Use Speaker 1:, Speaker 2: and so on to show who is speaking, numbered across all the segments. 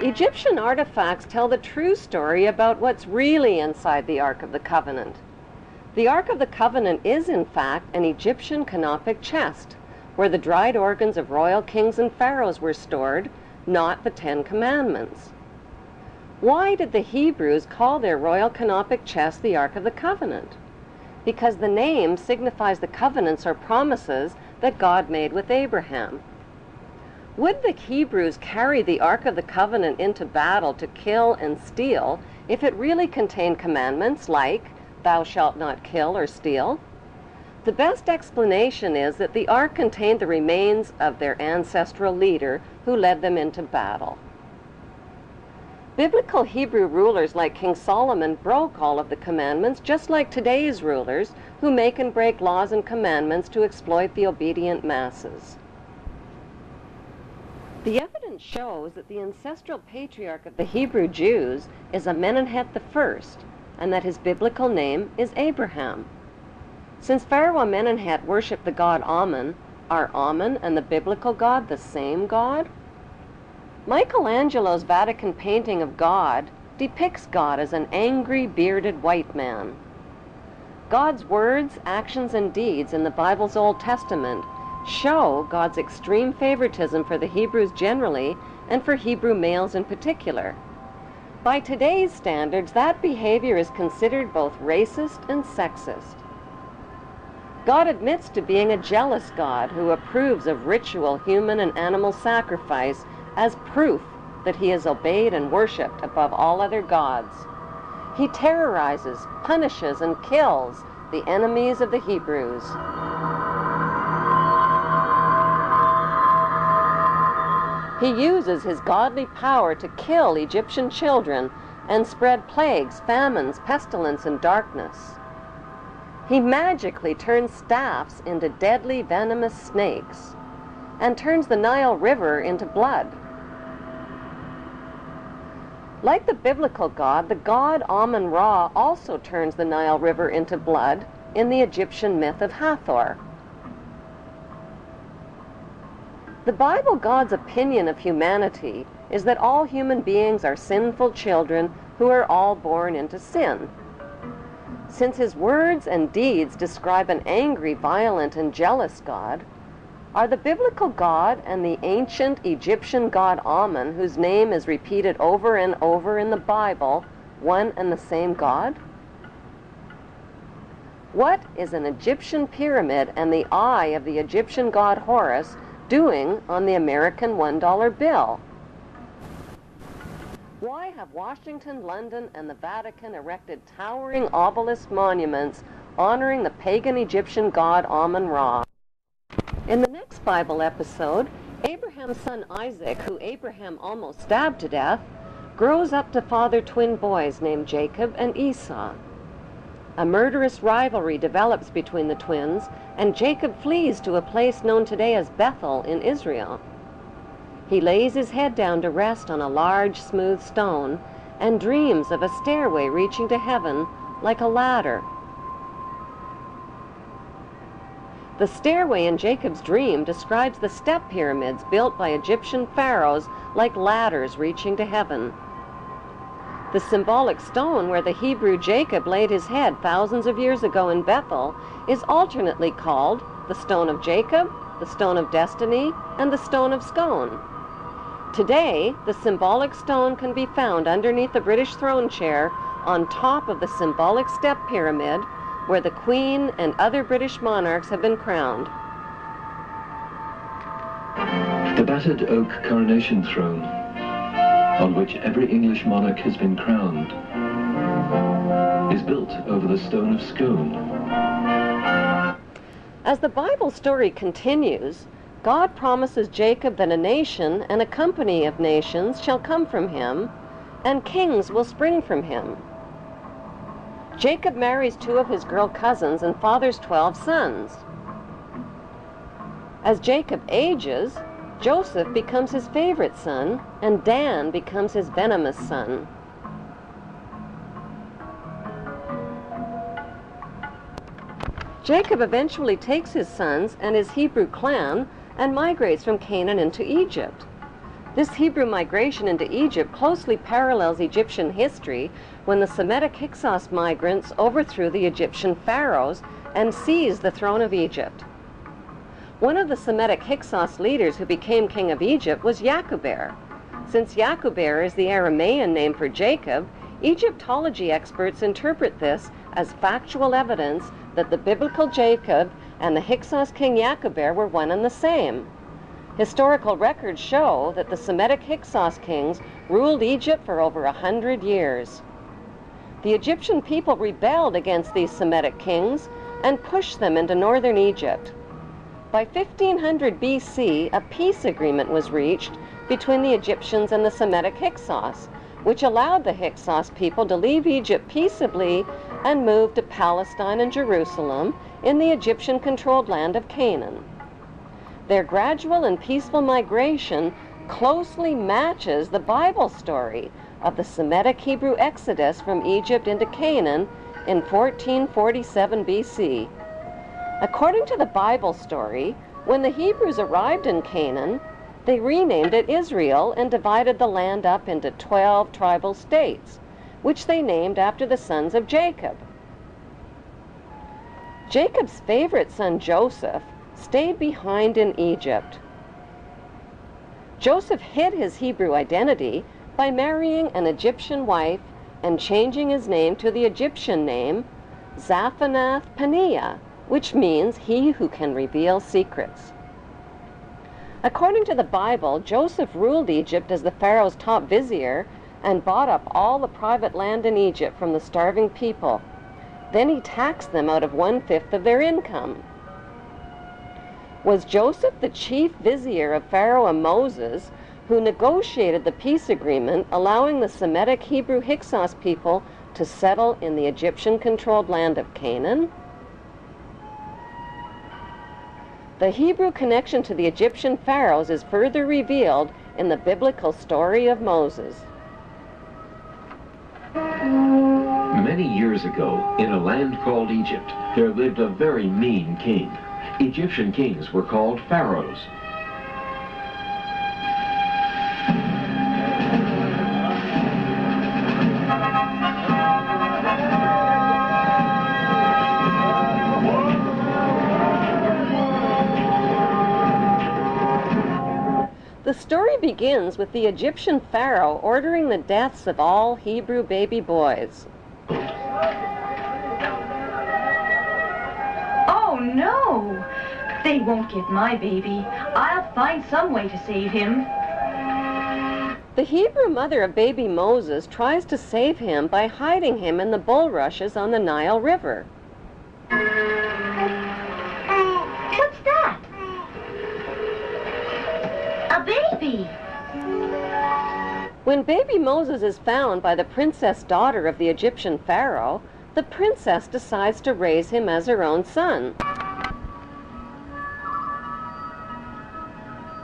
Speaker 1: Egyptian artifacts tell the true story about what's really inside the Ark of the Covenant. The Ark of the Covenant is, in fact, an Egyptian canopic chest, where the dried organs of royal kings and pharaohs were stored, not the Ten Commandments. Why did the Hebrews call their royal canopic chest the Ark of the Covenant? Because the name signifies the covenants or promises that God made with Abraham. Would the Hebrews carry the Ark of the Covenant into battle to kill and steal if it really contained commandments like, "Thou shalt not kill or steal"? The best explanation is that the Ark contained the remains of their ancestral leader who led them into battle. Biblical Hebrew rulers like King Solomon broke all of the commandments, just like today's rulers who make and break laws and commandments to exploit the obedient masses. The evidence shows that the ancestral patriarch of the Hebrew Jews is Amenemhet I, and that his biblical name is Abraham. Since Pharaoh Amenemhet worshipped the god Amun, are Amun and the biblical God the same God? Michelangelo's Vatican painting of God depicts God as an angry, bearded white man. God's words, actions, and deeds in the Bible's Old Testament show God's extreme favoritism for the Hebrews generally and for Hebrew males in particular. By today's standards, that behavior is considered both racist and sexist. God admits to being a jealous God who approves of ritual human and animal sacrifice as proof that he is obeyed and worshipped above all other gods. He terrorizes, punishes, and kills the enemies of the Hebrews. He uses his godly power to kill Egyptian children and spread plagues, famines, pestilence, and darkness. He magically turns staffs into deadly, venomous snakes and turns the Nile River into blood. Like the biblical God, the god Amun-Ra also turns the Nile River into blood in the Egyptian myth of Hathor. The Bible God's opinion of humanity is that all human beings are sinful children who are all born into sin. Since his words and deeds describe an angry, violent, and jealous God, are the biblical God and the ancient Egyptian god Amun, whose name is repeated over and over in the Bible, one and the same God? What is an Egyptian pyramid and the eye of the Egyptian god Horus doing on the American $1 bill? Why have Washington, London, and the Vatican erected towering obelisk monuments honoring the pagan Egyptian god Amun-Ra? In the next Bible episode, Abraham's son Isaac, who Abraham almost stabbed to death, grows up to father twin boys named Jacob and Esau. A murderous rivalry develops between the twins, and Jacob flees to a place known today as Bethel in Israel. He lays his head down to rest on a large, smooth stone and dreams of a stairway reaching to heaven like a ladder. The stairway in Jacob's dream describes the step pyramids built by Egyptian pharaohs like ladders reaching to heaven. The symbolic stone where the Hebrew Jacob laid his head thousands of years ago in Bethel is alternately called the Stone of Jacob, the Stone of Destiny, and the Stone of Scone. Today, the symbolic stone can be found underneath the British throne chair on top of the symbolic step pyramid where the Queen and other British monarchs have been crowned.
Speaker 2: The battered oak coronation throne, on which every English monarch has been crowned, is built over the Stone of Scone.
Speaker 1: As the Bible story continues, God promises Jacob that a nation and a company of nations shall come from him, and kings will spring from him. Jacob marries two of his girl cousins and fathers 12 sons. As Jacob ages, Joseph becomes his favorite son, and Dan becomes his venomous son. Jacob eventually takes his sons and his Hebrew clan and migrates from Canaan into Egypt. This Hebrew migration into Egypt closely parallels Egyptian history when the Semitic Hyksos migrants overthrew the Egyptian pharaohs and seized the throne of Egypt. One of the Semitic Hyksos leaders who became king of Egypt was Yaqubeir. Since Yaqubeir is the Aramaean name for Jacob, Egyptology experts interpret this as factual evidence that the biblical Jacob and the Hyksos king Yaqubeir were one and the same. Historical records show that the Semitic Hyksos kings ruled Egypt for over 100 years. The Egyptian people rebelled against these Semitic kings and pushed them into northern Egypt. By 1500 BC, a peace agreement was reached between the Egyptians and the Semitic Hyksos, which allowed the Hyksos people to leave Egypt peaceably and move to Palestine and Jerusalem in the Egyptian-controlled land of Canaan. Their gradual and peaceful migration closely matches the Bible story of the Semitic Hebrew exodus from Egypt into Canaan in 1447 BC. According to the Bible story, when the Hebrews arrived in Canaan, they renamed it Israel and divided the land up into 12 tribal states, which they named after the sons of Jacob. Jacob's favorite son, Joseph, stayed behind in Egypt. Joseph hid his Hebrew identity by marrying an Egyptian wife and changing his name to the Egyptian name Zaphanath-Paneah, which means he who can reveal secrets. According to the Bible, Joseph ruled Egypt as the Pharaoh's top vizier and bought up all the private land in Egypt from the starving people. Then he taxed them out of 1/5 of their income. Was Joseph the chief vizier of Pharaoh and Moses, who negotiated the peace agreement allowing the Semitic Hebrew Hyksos people to settle in the Egyptian-controlled land of Canaan? The Hebrew connection to the Egyptian pharaohs is further revealed in the biblical story of Moses.
Speaker 2: Many years ago, in a land called Egypt, there lived a very mean king. Egyptian kings were called pharaohs.
Speaker 1: The story begins with the Egyptian pharaoh ordering the deaths of all Hebrew baby boys.
Speaker 3: Oh, no! They won't get my baby. I'll find some way to save him.
Speaker 1: The Hebrew mother of baby Moses tries to save him by hiding him in the bulrushes on the Nile River.
Speaker 3: What's that? A baby!
Speaker 1: When baby Moses is found by the princess daughter of the Egyptian pharaoh, the princess decides to raise him as her own son.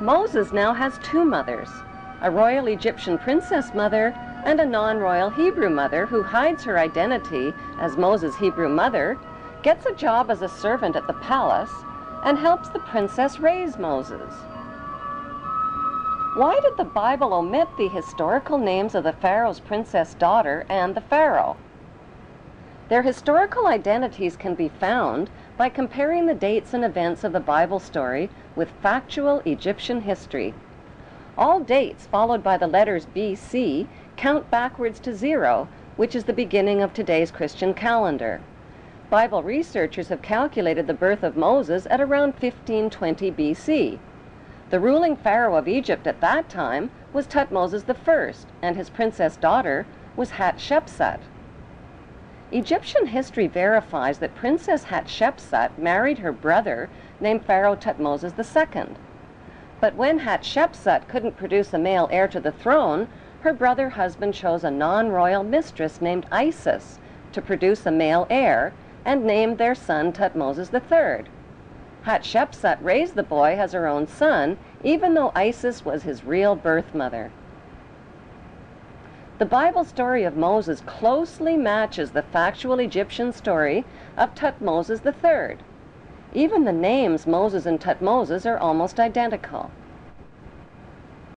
Speaker 1: Moses now has two mothers, a royal Egyptian princess mother and a non-royal Hebrew mother who hides her identity as Moses' Hebrew mother, gets a job as a servant at the palace, and helps the princess raise Moses. Why did the Bible omit the historical names of the pharaoh's princess daughter and the pharaoh? Their historical identities can be found by comparing the dates and events of the Bible story with factual Egyptian history. All dates followed by the letters BC count backwards to 0, which is the beginning of today's Christian calendar. Bible researchers have calculated the birth of Moses at around 1520 BC. The ruling pharaoh of Egypt at that time was Thutmose I, and his princess daughter was Hatshepsut. Egyptian history verifies that Princess Hatshepsut married her brother named Pharaoh Thutmose II. But when Hatshepsut couldn't produce a male heir to the throne, her brother husband chose a non-royal mistress named Isis to produce a male heir and named their son Thutmose III. Hatshepsut raised the boy as her own son, even though Isis was his real birth mother. The Bible story of Moses closely matches the factual Egyptian story of Thutmose III. Even the names Moses and Thutmose are almost identical.